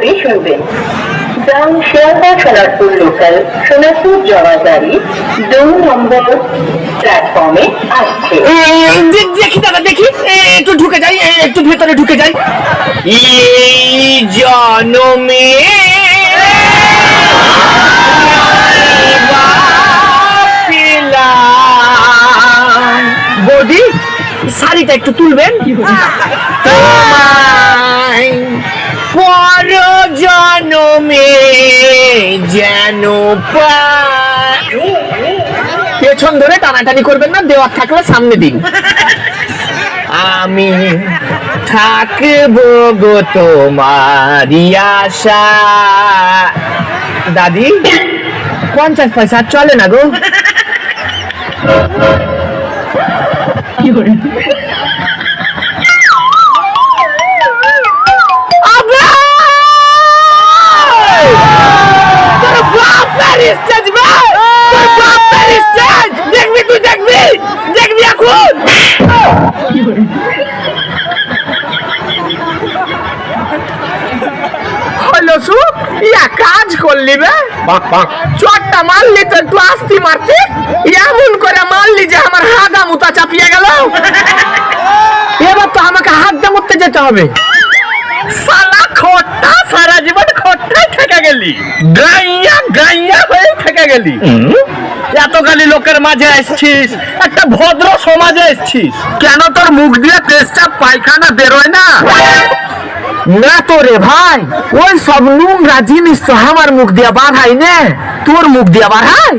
করে শুনবেন। যান শিয়ালদা সোনারপুর লোকাল সোনারপুর যাওয়ার গাড়ি 2 নম্বর প্ল্যাটফর্মে আসছে। দেখি দাদা দেখি, একটু ঢুকে যাই, একটু ভেতরে ঢুকে যাই। এই জনমে বৌদি, শাড়িটা একটু তুলবেন। তোমায় পর জনমে যেন পেছন ধরে টানাটানি করবেন না, দেওয়ার থাকলে সামনে দিন। আমি থাকবো গো তোমারই আশা। দাদি 50 পয়সা চলে না গো? দেখবি তুই, দেখবি দেখবি এখন। হলো সু ইয়া কাজ করলি বে, চটটা মারলি তো একটু আস্তি মারতে, এমন করে মারলি যে আমার হাগা মুতা চাপিয়ে গেল। এবার তো আমাকে হাত দিয়ে মুততে যেতে হবে। সালা খোট্টা, সারা জীবন খোট্টাই থেকে গেলি, গাইয়া গাইয়া হয়ে থেকে গেলি। এতখানি লোকের মাঝে এসছিস, একটা ভদ্র সমাজে এসছিস, কেন তোর মুখ দিয়ে পেস্টাপ পায়খানা বেরোয় না? না তো রে ভাই, ওই সব নোংরা জিনিস তো আমার মুখ দিয়ে বাড়াই না, তোর মুখ দিয়ে বাড়াই।